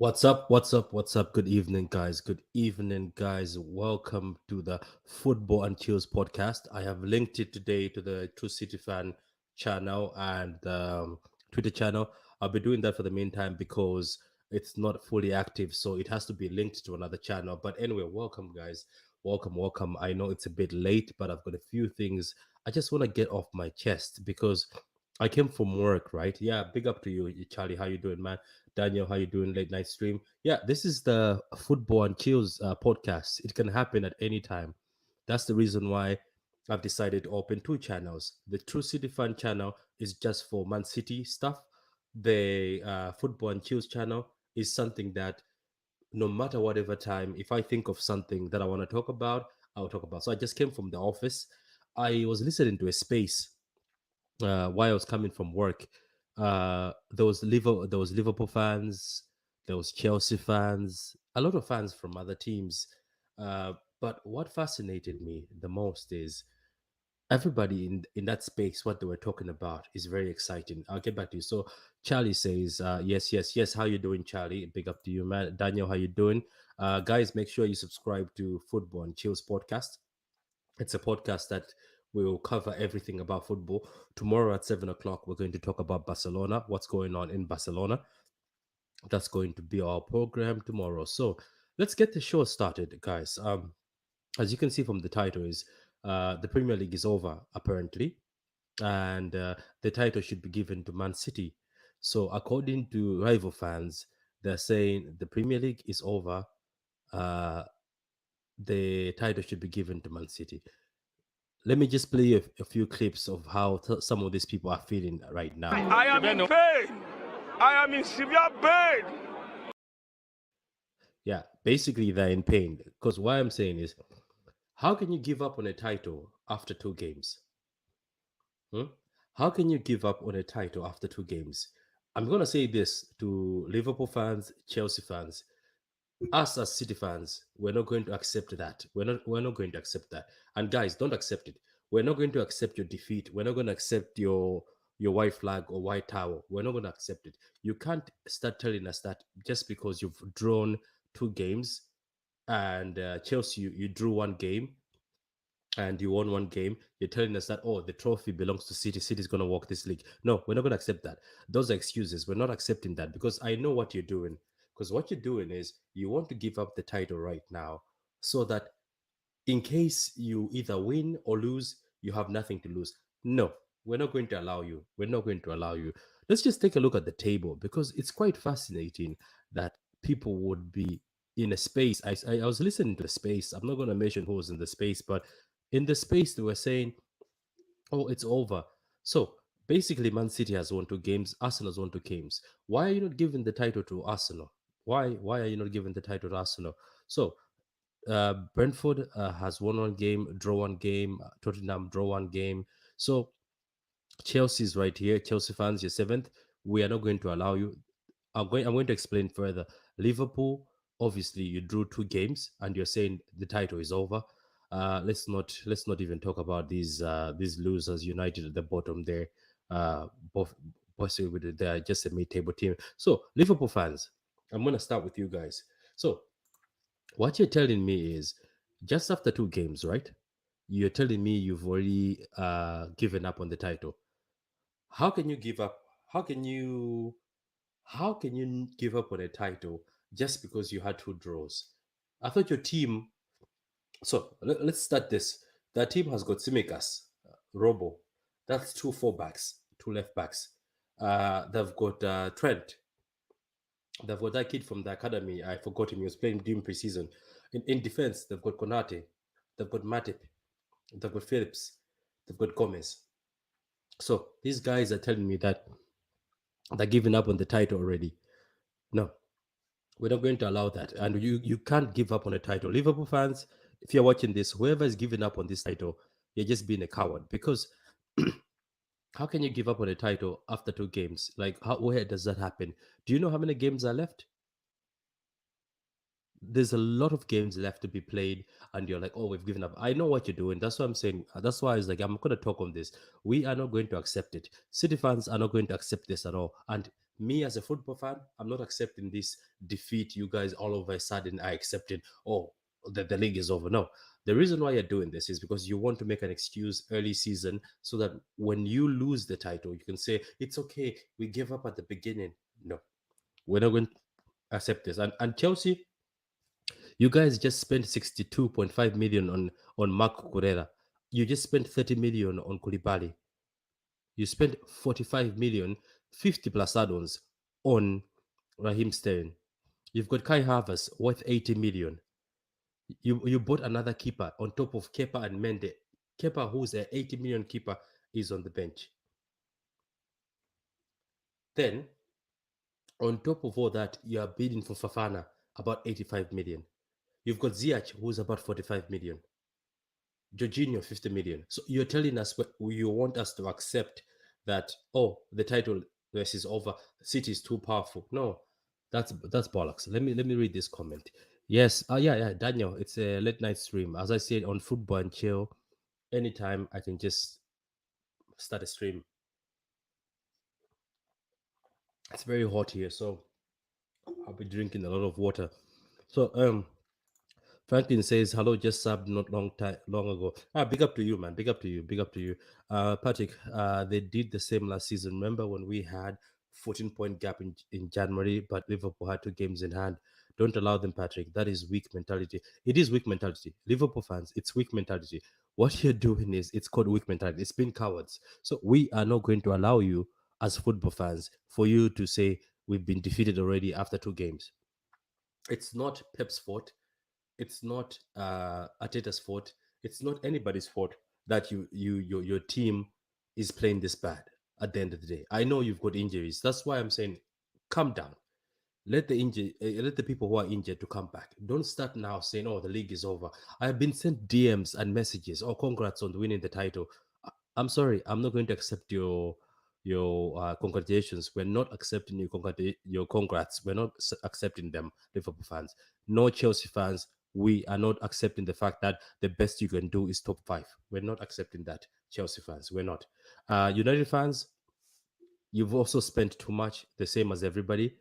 What's up? What's up? What's up? Good evening, guys. Good evening, guys. Welcome to the Football and Chills podcast. I have linked it today to the True City Fan channel and Twitter channel. I'll be doing that for the meantime because it's not fully active, so it has to be linked to another channel. But anyway, welcome, guys. Welcome, welcome. I know it's a bit late, but I've got a few things I just want to get off my chest because I came from work, right? Yeah, big up to you, Charlie. How you doing, man? Daniel, how you doing? Late night stream. Yeah, this is the Football and Chills podcast. It can happen at any time. That's the reason why I've decided to open two channels. The True City Fan channel is just for Man City stuff. The Football and Chills channel is something that no matter whatever time, if I think of something that I want to talk about, I'll talk about. So I just came from the office. I was listening to a space while I was coming from work. There was Liverpool fans, there was Chelsea fans, a lot of fans from other teams. But what fascinated me the most is everybody in that space. What they were talking about is very exciting. I'll get back to you. So Charlie says, "Yes, yes, yes. How you doing, Charlie? Big up to you, man. Daniel, how you doing? Guys, make sure you subscribe to Football and Chills podcast. It's a podcast that will cover everything about football. Tomorrow at 7 o'clock, we're going to talk about Barcelona, what's going on in Barcelona. That's going to be our program tomorrow. So let's get the show started, guys. As you can see from the title, is the Premier League is over apparently, and the title should be given to Man City. So according to rival fans, they're saying the Premier League is over. Uh, the title should be given to Man City. Let me just play a few clips of how some of these people are feeling right now. I am in pain. I am in severe pain. Yeah, basically they're in pain because what I'm saying is, how can you give up on a title after two games? Hmm? How can you give up on a title after two games? I'm gonna say this to Liverpool fans, Chelsea fans. Us as City fans, we're not going to accept that. We're not going to accept that. And guys, don't accept it. We're not going to accept your defeat. We're not going to accept your white flag or white towel. We're not going to accept it. You can't start telling us that just because you've drawn two games and Chelsea, you drew one game and you won one game, you're telling us that, oh, the trophy belongs to City. City's going to walk this league. No, we're not going to accept that. Those are excuses. We're not accepting that because I know what you're doing. Because what you're doing is you want to give up the title right now so that in case you either win or lose, you have nothing to lose. No, we're not going to allow you. We're not going to allow you. Let's just take a look at the table because it's quite fascinating that people would be in a space. I was listening to the space. I'm not going to mention who was in the space, but in the space they were saying, "Oh, it's over." So basically, Man City has won two games. Arsenal has won two games. Why are you not giving the title to Arsenal? Why are you not giving the title to Arsenal? So Brentford has won one game, draw one game. Tottenham draw one game. So Chelsea's right here. Chelsea fans, you're seventh. We are not going to allow you. I'm going to explain further. Liverpool, obviously, you drew two games, and you're saying the title is over. Let's not even talk about these losers. United at the bottom there. Both possibly they're just a mid-table team. So Liverpool fans, I'm gonna start with you guys. So what you're telling me is just after two games, right? You're telling me you've already given up on the title. How can you give up? How can you give up on a title just because you had two draws? I thought your team. So let's start this. That team has got Simikas, Robo. That's two fullbacks, two left backs. They've got Trent. They've got that kid from the academy. I forgot him. He was playing during preseason. In defense, they've got Konate. They've got Matip. They've got Phillips. They've got Gomez. So these guys are telling me that they're giving up on the title already. No, we're not going to allow that. And you can't give up on a title. Liverpool fans, if you're watching this, whoever is giving up on this title, you're just being a coward. Because how can you give up on a title after two games? Like, where does that happen? Do you know how many games are left? There's a lot of games left to be played, and you're like, oh, we've given up. I know what you're doing. That's what I'm saying. That's why I was like, I'm going to talk on this. We are not going to accept it. City fans are not going to accept this at all. And me as a football fan, I'm not accepting this defeat. You guys all of a sudden are accepting, oh, the league is over. No. The reason why you're doing this is because you want to make an excuse early season so that when you lose the title, you can say, it's okay. We gave up at the beginning. No, we're not going to accept this. And Chelsea, you guys just spent 62.5 million on Mark Cucurella. You just spent 30 million on Koulibaly. You spent 45 million, 50 plus add-ons on Raheem Sterling. You've got Kai Havertz worth 80 million. You bought another keeper on top of Kepa and Mende. Kepa, who's a 80 million keeper, is on the bench. Then, on top of all that, you are bidding for Fafana about 85 million. You've got Ziyech, who's about 45 million. Jorginho 50 million. So you're telling us you want us to accept that, oh, the title race is over, City is too powerful. No, that's bollocks. Let me read this comment. Yes, yeah, Daniel, it's a late night stream. As I said, on Football and Chill, anytime I can just start a stream. It's very hot here, so I'll be drinking a lot of water. So Franklin says, "Hello, just subbed not long ago." Big up to you, man. Big up to you. Big up to you, Patrick. They did the same last season. Remember when we had 14-point gap in January, but Liverpool had 2 games in hand. Don't allow them, Patrick. That is weak mentality. It is weak mentality. Liverpool fans, it's weak mentality. What you're doing is it's called weak mentality. It's been cowards. So we are not going to allow you as football fans for you to say we've been defeated already after 2 games. It's not Pep's fault. It's not Ateta's fault. It's not anybody's fault that your team is playing this bad at the end of the day. I know you've got injuries. That's why I'm saying calm down. Let the people who are injured to come back. Don't start now saying, "Oh, the league is over." I have been sent DMs and messages. "Oh, congrats on winning the title." I'm sorry, I'm not going to accept your congratulations. We're not accepting your congrats. We're not accepting them, Liverpool fans. No Chelsea fans. We are not accepting the fact that the best you can do is top five. We're not accepting that, Chelsea fans. We're not. United fans, you've also spent too much, the same as everybody.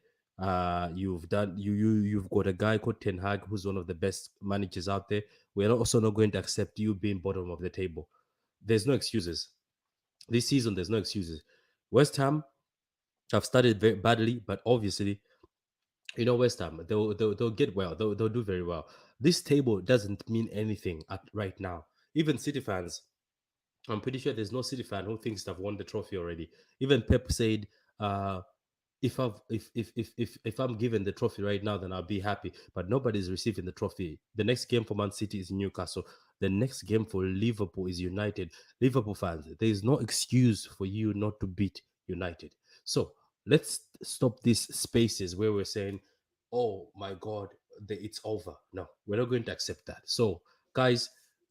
You've got a guy called Ten Hag, who's one of the best managers out there. We're also not going to accept you being bottom of the table. There's no excuses this season. There's no excuses. West Ham have started very badly, but obviously, West Ham, they'll get well. They'll do very well. This table doesn't mean anything right now. Even City fans, I'm pretty sure there's no City fan who thinks they've won the trophy already. Even Pep said, uh, if I'm given the trophy right now, then I'll be happy. But nobody's receiving the trophy. The next game for Man City is Newcastle. The next game for Liverpool is United. Liverpool fans, there is no excuse for you not to beat United. So let's stop these spaces where we're saying, "Oh my God, it's over." No, we're not going to accept that. So, guys,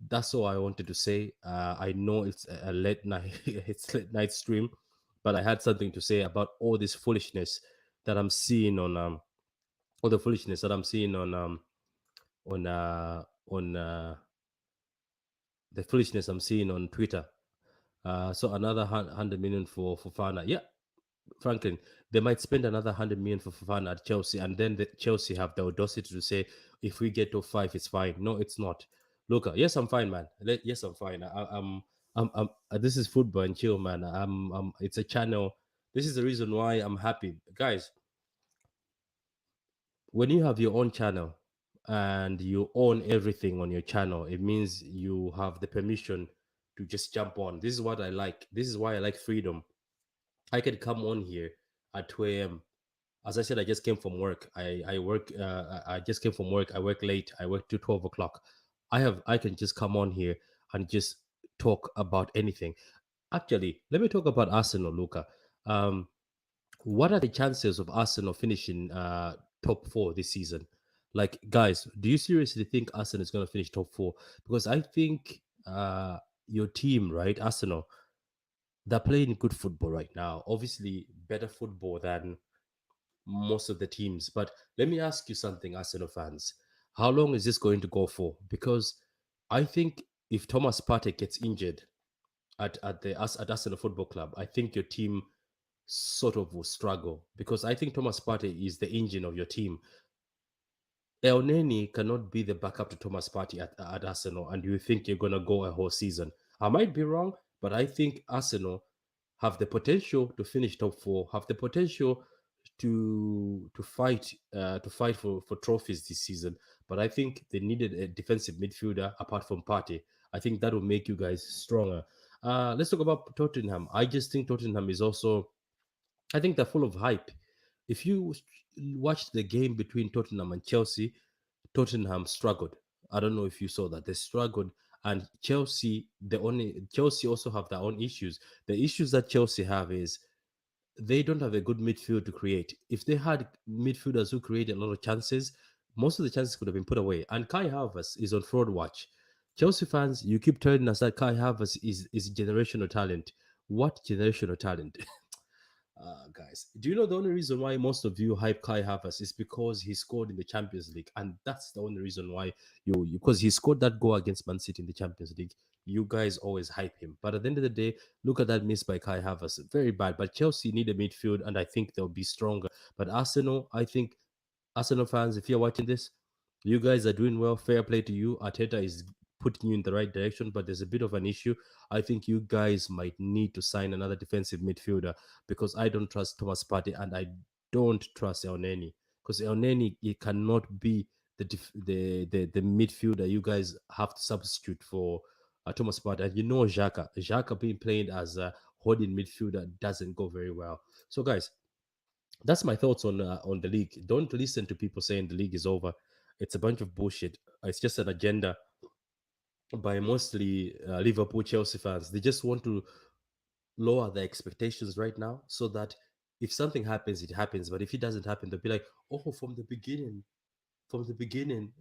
that's all I wanted to say. I know it's a late night, it's late night stream, but I had something to say about all this foolishness that I'm seeing on all the foolishness that I'm seeing on on the foolishness I'm seeing on Twitter. So another 100 million for Fana. Yeah, Franklin, they might spend another 100 million for Fafana at Chelsea, and then Chelsea have the audacity to say, if we get to 5, it's fine. No, it's not. Look, yes, I'm fine, man. Yes, I'm fine. This is football and chill, man. It's a channel. This is the reason why I'm happy, guys. When you have your own channel and you own everything on your channel, it means you have the permission to just jump on. This is what I like. This is why I like freedom. I can come on here at 2 a.m. As I said, I just came from work. I work. I just came from work. I work late. I work till 12 o'clock. I can just come on here and just talk about anything. Actually, let me talk about Arsenal, Luca. Um, what are the chances of Arsenal finishing top four this season? Like, guys, do you seriously think Arsenal is going to finish top four? Because I think your team, right, Arsenal, they're playing good football right now. Obviously, better football than most of the teams. But let me ask you something, Arsenal fans. How long is this going to go for? Because I think if Thomas Partey gets injured at Arsenal Football Club, I think your team sort of will struggle because I think Thomas Partey is the engine of your team. El Neni cannot be the backup to Thomas Partey at Arsenal, and you think you're gonna go a whole season. I might be wrong, but I think Arsenal have the potential to finish top four, have the potential to fight for trophies this season. But I think they needed a defensive midfielder apart from Partey. I think that will make you guys stronger. Let's talk about Tottenham. I just think Tottenham is also I think they're full of hype. If you watched the game between Tottenham and Chelsea, Tottenham struggled. I don't know if you saw that. They struggled. And Chelsea also have their own issues. The issues that Chelsea have is they don't have a good midfield to create. If they had midfielders who create a lot of chances, most of the chances could have been put away. And Kai Havertz is on fraud watch. Chelsea fans, you keep telling us that Kai Havertz is generational talent. What generational talent? Guys, do you know the only reason why most of you hype Kai Havertz is because he scored in the Champions League, and that's the only reason why because he scored that goal against Man City in the Champions League. You guys always hype him, but at the end of the day, look at that miss by Kai Havertz, very bad. But Chelsea need a midfield, and I think they'll be stronger. But Arsenal, I think Arsenal fans, if you're watching this, you guys are doing well. Fair play to you. Arteta is putting you in the right direction, but there's a bit of an issue. I think you guys might need to sign another defensive midfielder because I don't trust Thomas Partey and I don't trust El Neni because El Neni it cannot be the midfielder you guys have to substitute for Thomas Partey. And you know Xhaka being played as a holding midfielder doesn't go very well. So guys, that's my thoughts on the league. Don't listen to people saying the league is over. It's a bunch of bullshit. It's just an agenda by mostly Liverpool Chelsea fans. They just want to lower their expectations right now so that if something happens, it happens. But if it doesn't happen, they'll be like, "Oh, from the beginning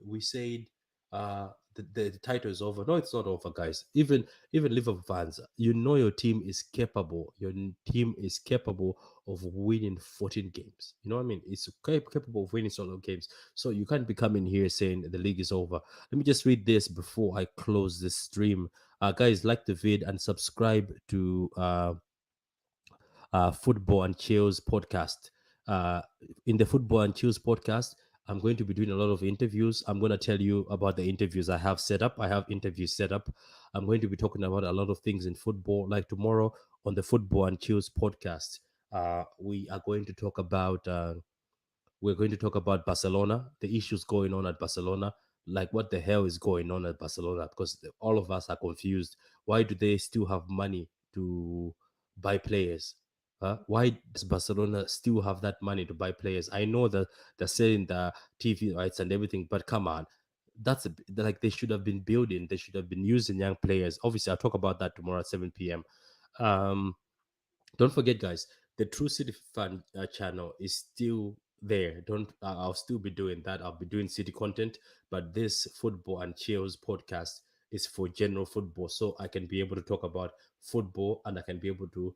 we said the title is over." No, it's not over, guys. Even Liverpool fans, you know your team is capable. Your team is capable of winning 14 games. You know what I mean? It's capable of winning solo games. So you can't be coming here saying the league is over. Let me just read this before I close this stream. Guys, like the vid and subscribe to Football and Chills podcast. Uh, in the Football and Chills podcast, I'm going to be doing a lot of interviews. I'm going to tell you about the interviews I have set up. I have interviews set up. I'm going to be talking about a lot of things in football. Like tomorrow on the Football and Chills podcast, we are going to talk about. We're going to talk about Barcelona, the issues going on at Barcelona, like what the hell is going on at Barcelona, because all of us are confused. Why do they still have money to buy players? Why does Barcelona still have that money to buy players? I know that they're selling the TV rights and everything, but come on. Like they should have been building, they should have been using young players. Obviously, I'll talk about that tomorrow at 7 p.m. Um, don't forget, guys, the True City Fan channel is still there. Don't I'll still be doing that. I'll be doing city content, but this football and chills podcast is for general football, so I can be able to talk about football and I can be able to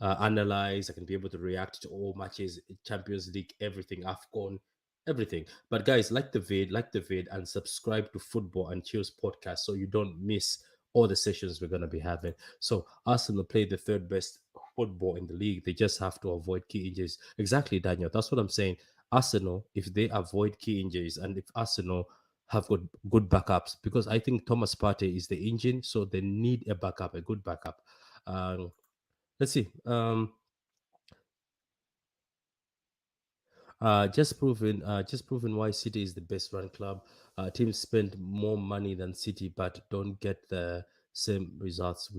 analyze. I can be able to react to all matches, Champions League, everything, AFCON, everything. But guys, like the vid, and subscribe to Football and Chills podcast so you don't miss all the sessions we're gonna be having. So Arsenal play the third best football in the league. They just have to avoid key injuries. Exactly, Daniel. That's what I'm saying. Arsenal, if they avoid key injuries and if Arsenal have got good backups, because I think Thomas Partey is the engine, so they need a backup, a good backup. Um, let's see. Just proving why City is the best run club. Teams spend more money than City, but don't get the same results.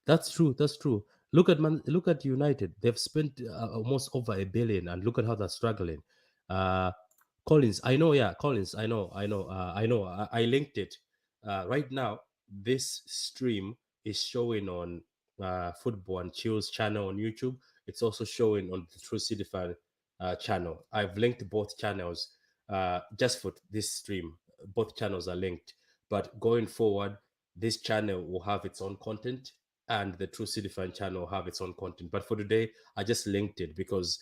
That's true. That's true. Look at United. They've spent almost over a billion, and look at how they're struggling. Uh, Collins, I know. Yeah, Collins, I know. I linked it. Right now, this stream is showing on Football and Chills channel on YouTube. It's also showing on the True City Fan channel. I've linked both channels just for this stream. Both channels are linked. But going forward, this channel will have its own content and the True City Fan channel will have its own content. But for today, I just linked it because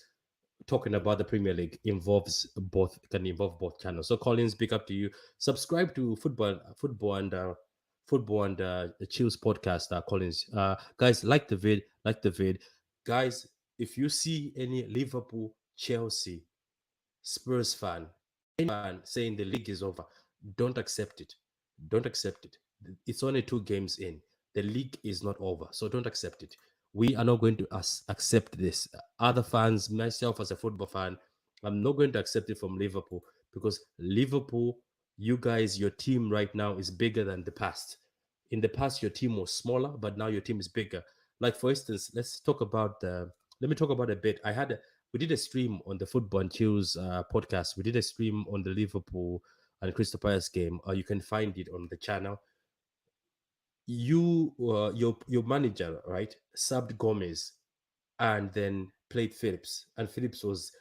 talking about the Premier League involves both, can involve both channels. So Collins, big up to you. Subscribe to football and the Chills podcast, Collins. Guys, like the vid. Guys, if you see any Liverpool, Chelsea, Spurs fan saying the league is over, don't accept it. Don't accept it. It's only 2 games in. The league is not over, so don't accept it. We are not going to accept this. Other fans, myself as a football fan, I'm not going to accept it from Liverpool, because Liverpool, you guys, your team right now is bigger than the past. In the past, your team was smaller, but now your team is bigger. Like for instance, let me talk about a bit. We did a stream on the Football and Chills podcast. We did a stream on the Liverpool and Crystal Palace game. You can find it on the channel. Your manager, right, subbed Gomez and then played Phillips, and Phillips was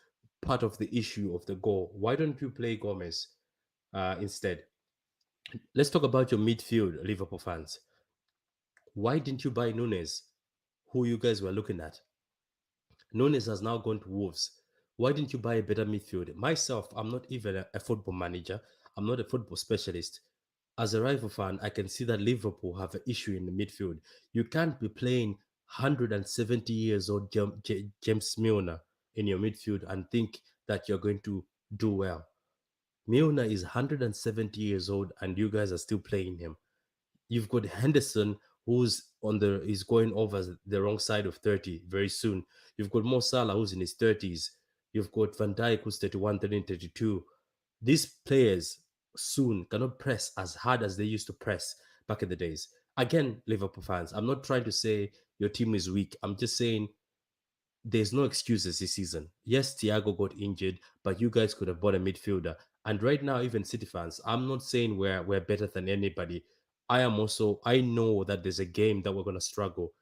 part of the issue of the goal. Why don't you play Gomez instead? Let's talk about your midfield, Liverpool fans. Why didn't you buy Nunes, who you guys were looking at? Nunes has now gone to Wolves. Why didn't you buy a better midfield? Myself, I'm not even a football manager. I'm not a football specialist. As a rival fan, I can see that Liverpool have an issue in the midfield. You can't be playing 170 years old James Milner in your midfield and think that you're going to do well. Milner is 170 years old and you guys are still playing him. You've got Henderson, who's on the is going over the wrong side of 30 very soon. You've got Mo Salah, who's in his 30s. You've got Van Dijk, who's 31, 32. These players soon cannot press as hard as they used to press back in the days. Again, Liverpool fans, I'm not trying to say your team is weak. I'm just saying there's no excuses this season. Yes, Thiago got injured, but you guys could have bought a midfielder. And right now, even City fans, I'm not saying we're better than anybody. I know that there's a game that we're gonna struggle.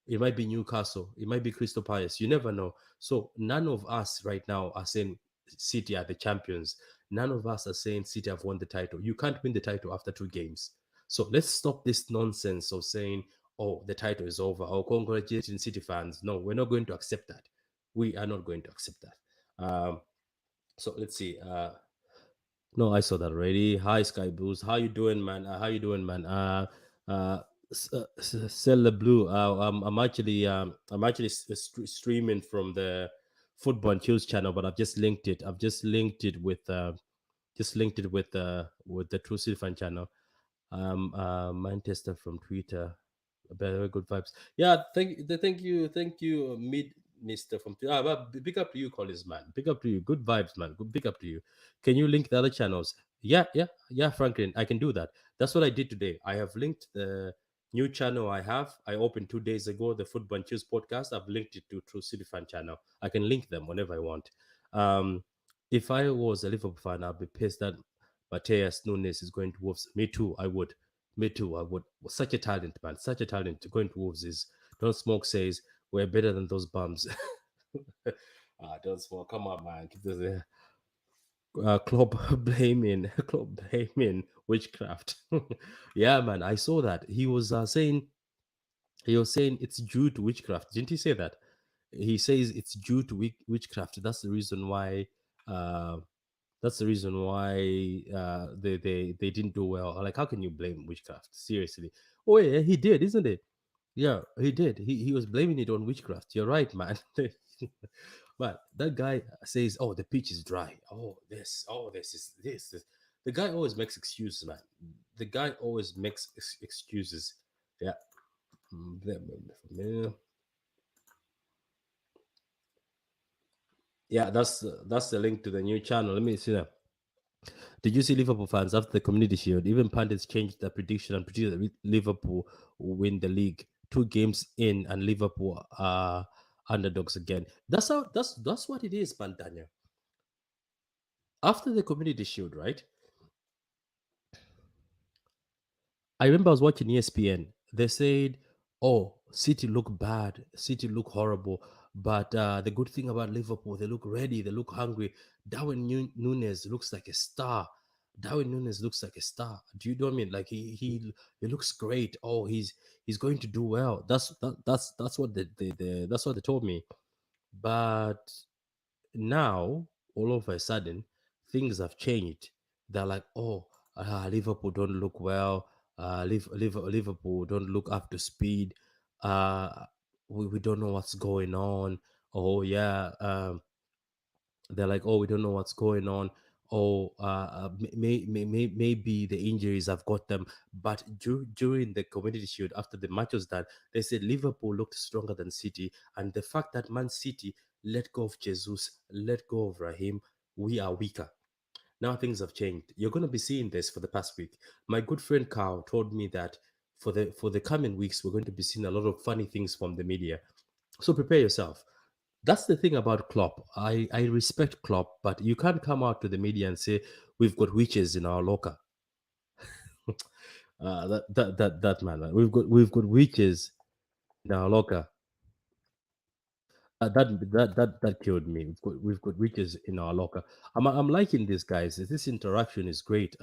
It might be Newcastle, it might be Crystal Palace. You never know. So none of us right now are saying City are the champions. None of us are saying City have won the title. You can't win the title after 2 games. So let's stop this nonsense of saying, oh, the title is over. Oh, congratulations, City fans. No, we're not going to accept that. We are not going to accept that. So let's see. No, I saw that already. Hi, Sky Blues. How you doing, man? How you doing, man? Uh, Sell the blue. I'm actually streaming from the Football and Chills channel, but I've just linked it. I've just linked it with the True City fan channel. Manchester from Twitter. Very good vibes. Yeah, thank you, mid Mister from Twitter. But big up to you, Collins, man. Big up to you. Good vibes, man. Good, big up to you. Can you link the other channels? Yeah, Franklin. I can do that. That's what I did today. I have linked the new channel I opened 2 days ago, the Football and Choose podcast. I've linked it to True City fan channel. I can link them whenever I want. Um, if I was a Liverpool fan, I'd be pissed that Mateus Nunes is going to Wolves. Me too. I would. Me too. I would. Such a talent, man. Such a talent. Going to Wolves is. Don't Smoke says we're better than those bums. Don't Smoke. Come on, man. Keep this. Club blaming, club blaming witchcraft. Yeah, man. I saw that. He was saying it's due to witchcraft. Didn't he say that? He says it's due to witchcraft. That's the reason why. Uh, that's the reason why they didn't do well. Like, how can you blame witchcraft? Seriously. Oh yeah, he did, isn't it? Yeah, he did. He was blaming it on witchcraft. You're right, man. But that guy says, "Oh, the pitch is dry. Oh, this is this." The guy always makes excuses, man. The guy always makes excuses. Yeah. Yeah, that's the link to the new channel. Let me see that. Did you see Liverpool fans after the Community Shield? Even pundits changed their prediction and predicted that Liverpool will win the league. 2 games in, and Liverpool are underdogs again. That's what it is, man, Daniel. After the Community Shield, right? I remember I was watching ESPN. They said, "Oh, City look bad. City look horrible. But the good thing about Liverpool, they look ready. They look hungry. Darwin Nunes looks like a star. Darwin Nunes looks like a star. Do you know what I mean? Like he looks great. Oh, he's going to do well. That's what that's what they told me. But now, all of a sudden, things have changed. They're like, oh, Liverpool don't look well. Liverpool don't look up to speed. Uh, we don't know what's going on. Oh yeah, they're like, oh, we don't know what's going on. Oh, maybe the injuries have got them. But during the Community Shield, after the match was done, they said Liverpool looked stronger than City, and the fact that Man City let go of Jesus, let go of Raheem, we are weaker. Now things have changed. You're going to be seeing this for the past week. My good friend Carl told me that for the coming weeks, we're going to be seeing a lot of funny things from the media. So prepare yourself. That's the thing about Klopp. I respect Klopp, but you can't come out to the media and say we've got witches in our locker. That man. We've got witches in our locker. That killed me. We've got witches in our locker. I'm liking this, guys. This interaction is great.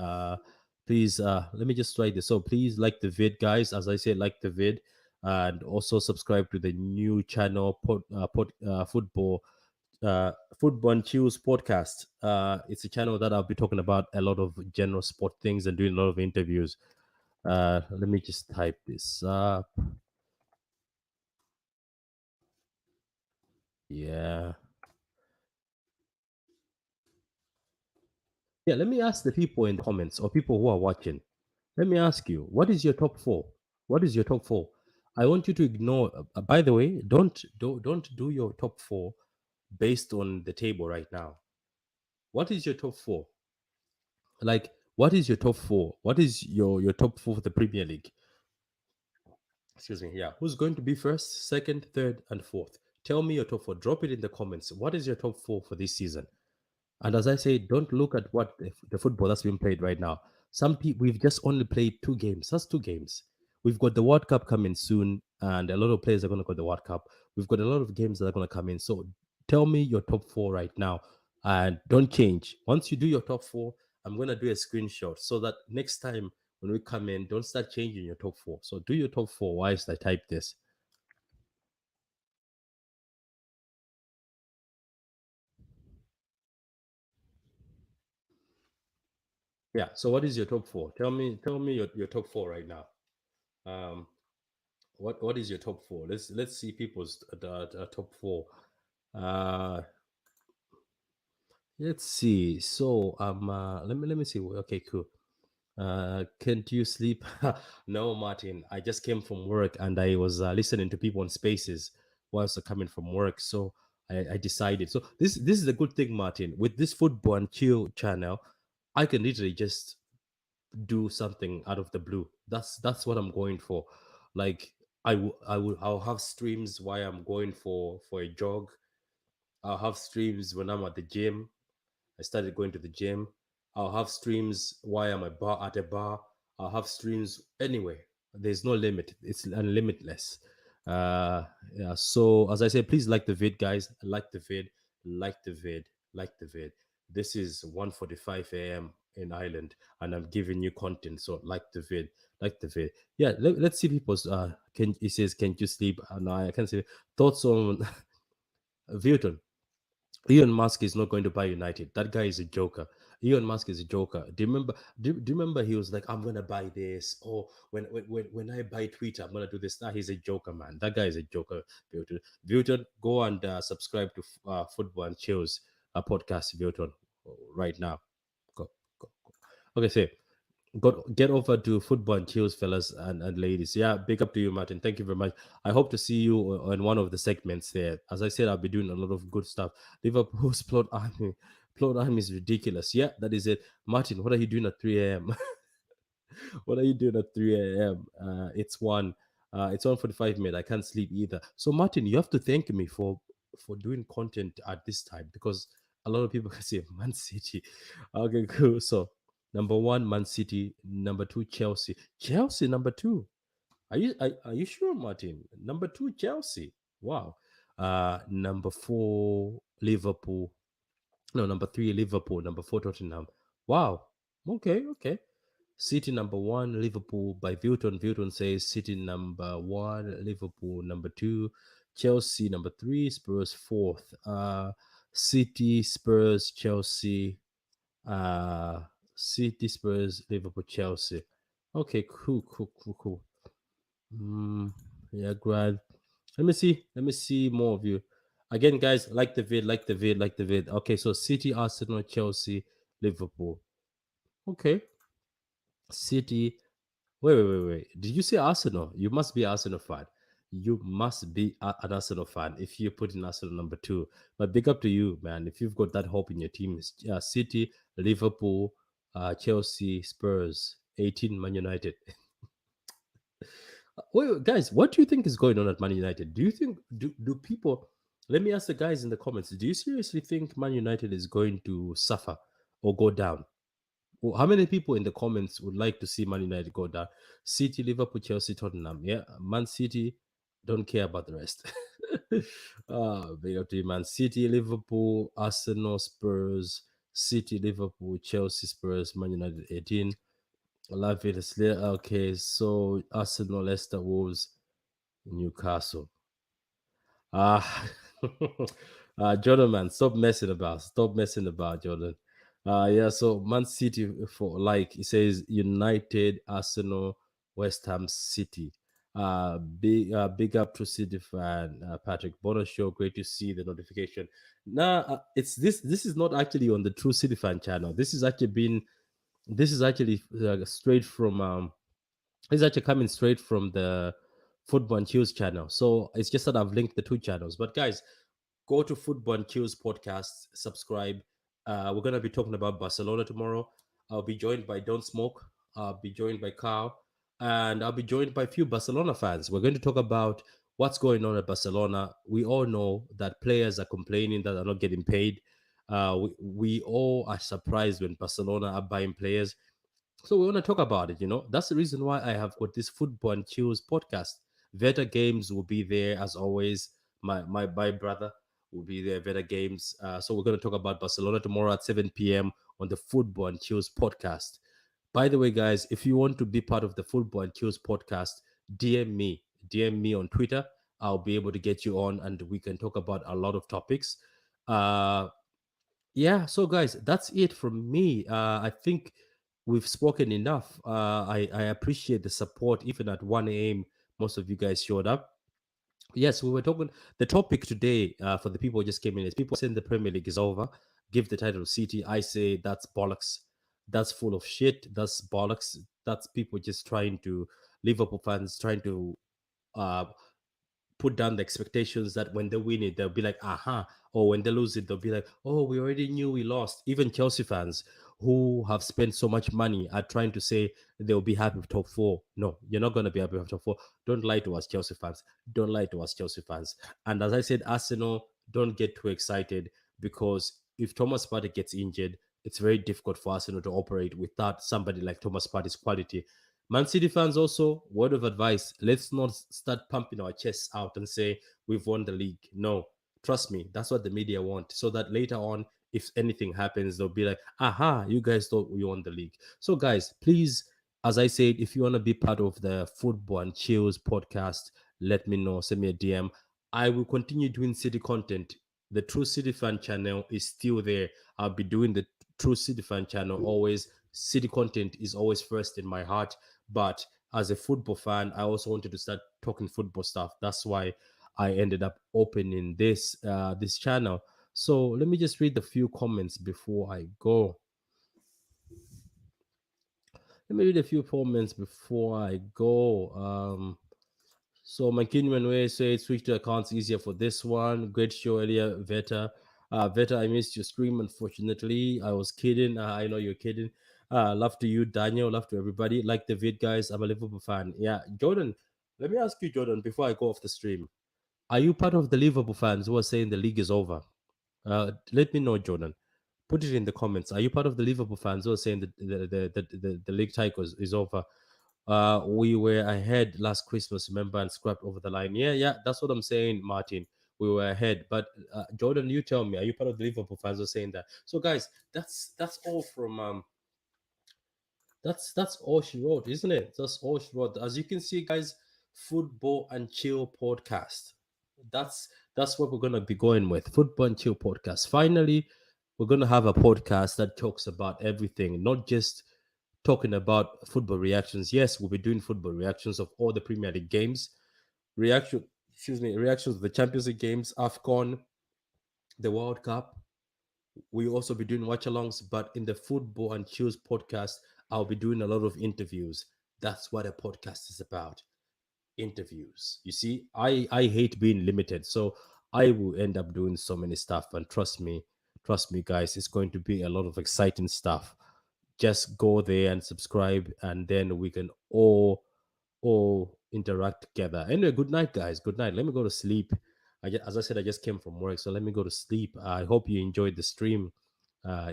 Please let me just try this. So please like the vid, guys. As I said, like the vid, and also subscribe to the new channel, football Football and Chills podcast. It's a channel that I'll be talking about a lot of general sport things and doing a lot of interviews. Let me just type this up. Yeah. Yeah, let me ask the people in the comments or people who are watching. Let me ask you, what is your top four? What is your top four? I want you to ignore. By the way, don't do your top four based on the table right now. What is your top four? Like, what is your top four? What is your top four for the Premier League? Excuse me. Yeah. Who's going to be first, second, third, and fourth? Tell me your top four. Drop it in the comments. What is your top four for this season? And as I say, don't look at what the football that's being played right now. Some people, we've just only played two games. That's two games. We've got the World Cup coming soon, and a lot of players are going to go to the World Cup. We've got a lot of games that are going to come in. So tell me your top four right now, and don't change. Once you do your top four, I'm going to do a screenshot so that next time when we come in, don't start changing your top four. So do your top four whilst I type this. Yeah. So what is your top four? Tell me your top four right now. Um, what is your top four? Let's see people's top four. Uh, let's see. So let me see. Okay, cool. Can't you sleep? No, Martin. I just came from work and I was listening to people on Spaces whilst coming from work. So I decided. So this is a good thing, Martin. With this football and chill channel, I can literally just do something out of the blue. That's what I'm going for. Like I'll have streams while I'm going for a jog. I'll have streams when I'm at the gym. I started going to the gym. I'll have streams while I'm at a bar. I'll have streams anyway. There's no limit. It's unlimitless. Yeah. So as I said, please like the vid, guys. Like the vid. Like the vid. Like the vid. This is 1:45 a.m. in Ireland, and I'm giving you content. So like the vid. Like the vid. Yeah. Let's see people's. Can it says can you sleep? No, I can say thoughts on Vuitton. Elon Musk is not going to buy United. That guy is a joker. Elon Musk is a joker. Do you remember? Do you remember he was like, "I'm gonna buy this." Oh, when I buy Twitter, I'm gonna do this. Nah, he's a joker, man. That guy is a joker. Vilton, Vilton, go and subscribe to Football and Chills podcast, Vilton, right now. Go, go. Okay, say get over to Football and Chills, fellas and ladies. Yeah, big up to you, Martin. Thank you very much. I hope to see you on one of the segments there. As I said, I'll be doing a lot of good stuff. Liverpool's plot army. Plot army is ridiculous. Yeah, that is it. Martin, what are you doing at 3 a.m.? What are you doing at 3 a.m.? It's 1:45 minutes. I can't sleep either. So Martin, you have to thank me for doing content at this time because a lot of people can say Man City. Okay, cool. So number one, Man City. Number two, Chelsea. Chelsea number two. Are you sure, Martin? Number two, Chelsea. Wow. Number four, Liverpool. No, number three, Liverpool. Number four, Tottenham. Wow. Okay, okay. City number one, Liverpool by Vilton. Vilton says City number one, Liverpool number two, Chelsea number three, Spurs fourth. City, Spurs, Chelsea, uh, City, Spurs, Liverpool, Chelsea. Okay, cool, cool, cool, cool. Mm, yeah, grand. Let me see. Let me see more of you. Again, guys, like the vid, like the vid, like the vid. Okay, so City, Arsenal, Chelsea, Liverpool. Okay, City. Wait. Did you say Arsenal? You must be Arsenal fan. You must be an Arsenal fan if you put in Arsenal number two. But big up to you, man. If you've got that hope in your team, City, Liverpool, Chelsea, Spurs, 18, Man United. Guys, what do you think is going on at Man United? Do you think do people? Let me ask the guys in the comments. Do you seriously think Man United is going to suffer or go down? Well, how many people in the comments would like to see Man United go down? City, Liverpool, Chelsea, Tottenham. Yeah, Man City. Don't care about the rest. Big up to you, Man City, Liverpool, Arsenal, Spurs, City, Liverpool, Chelsea, Spurs, Man United 18. I love it. Okay, so Arsenal, Leicester, Wolves, Newcastle. Ah, Jordan, man, stop messing about. Stop messing about, Jordan. Yeah. So Man City for like it says United, Arsenal, West Ham, City. Big up to City fan Patrick Bonner show. Great to see the notification. Nah, it's this. This is not actually on the True City fan channel. This is actually been. This is actually straight from it's actually coming straight from the Football and Chills channel. So it's just that I've linked the two channels. But guys, go to Football and Chills podcast, subscribe. We're gonna be talking about Barcelona tomorrow. I'll be joined by Don't Smoke. I'll be joined by Carl, and I'll be joined by a few Barcelona fans. We're going to talk about what's going on at Barcelona. We all know that players are complaining that they're not getting paid. We all are surprised when Barcelona are buying players, so we want to talk about it. That's the reason why I have got this Football and Chills podcast. Veta Games will be there as always. My brother will be there. Veta Games. So we're going to talk about Barcelona tomorrow at 7 p.m. on the Football and Chills podcast. By the way, guys, if you want to be part of the Football and Chills podcast, DM me. DM me on Twitter. I'll be able to get you on, and we can talk about a lot of topics. Uh, yeah, so guys, that's it from me. I think we've spoken enough. I appreciate the support. Even at 1 a.m., most of you guys showed up. Yes, we were talking. The topic today, for the people who just came in, is people saying the Premier League is over. Give the title to City. I say that's bollocks. That's full of shit. That's bollocks. That's people just trying to, Liverpool fans trying to uh, put down the expectations that when they win it, they'll be like, aha. Or when they lose it, they'll be like, oh, we already knew we lost. Even Chelsea fans who have spent so much money are trying to say they'll be happy with top four. No, you're not going to be happy with top four. Don't lie to us, Chelsea fans. Don't lie to us, Chelsea fans. And as I said, Arsenal, don't get too excited because if Thomas Partey gets injured, it's very difficult for Arsenal to operate without somebody like Thomas Partey's quality. Man City fans also, word of advice, let's not start pumping our chests out and say we've won the league. No, trust me, that's what the media want. So that later on, if anything happens, they'll be like, aha, you guys thought we won the league. So, guys, please, as I said, if you want to be part of the Football and Chills podcast, let me know. Send me a DM. I will continue doing city content. The True City Fan channel is still there. I'll be doing the True City Fan channel always. City content is always first in my heart, but as a football fan, I also wanted to start talking football stuff. That's why I ended up opening this channel. So let me just read a few comments before I go. Let me read a few comments before I go. So McKinnon Way said switch to accounts easier for this one. Great show earlier, Veta. Veta, I missed your stream. Unfortunately, I was kidding. I know you're kidding. Love to you, Daniel. Love to everybody. Like the vid, guys. I'm a Liverpool fan. Yeah, Jordan. Let me ask you, Jordan, before I go off the stream. Are you part of the Liverpool fans who are saying the league is over? Let me know, Jordan. Put it in the comments. Are you part of the Liverpool fans who are saying that the league title is over? We were ahead last Christmas, remember, and scrapped over the line. Yeah, that's what I'm saying, Martin. We were ahead, but Jordan, you tell me, are you part of the Liverpool fans who are saying that? So, guys, that's all from that's all she wrote, isn't it? That's all she wrote. As you can see, guys, Football and Chill podcast. that's that's what we're gonna be going with. Football and Chill podcast. Finally, we're gonna have a podcast that talks about everything, not just talking about football reactions. Yes, we'll be doing football reactions of all the Premier League games, reaction, excuse me, reactions of the Champions League games, AFCON, the World Cup. We'll also be doing watch alongs, but in the Football and Chills podcast, I'll be doing a lot of interviews. That's what a podcast is about. Interviews. You see, I hate being limited, so I will end up doing so many stuff. And trust me, guys, it's going to be a lot of exciting stuff. Just go there and subscribe, and then we can all interact together. Anyway, good night, guys. Good night. Let me go to sleep. As I said, I just came from work, so let me go to sleep. I hope you enjoyed the stream,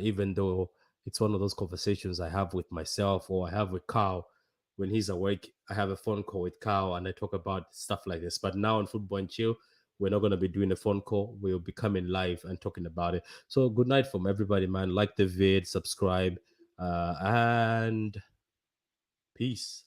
even though it's one of those conversations I have with myself or I have with Carl when he's awake. I have a phone call with Carl and I talk about stuff like this. But now on Football and Chill, we're not going to be doing a phone call. We'll be coming live and talking about it. So good night from everybody, man. Like the vid, subscribe, and peace.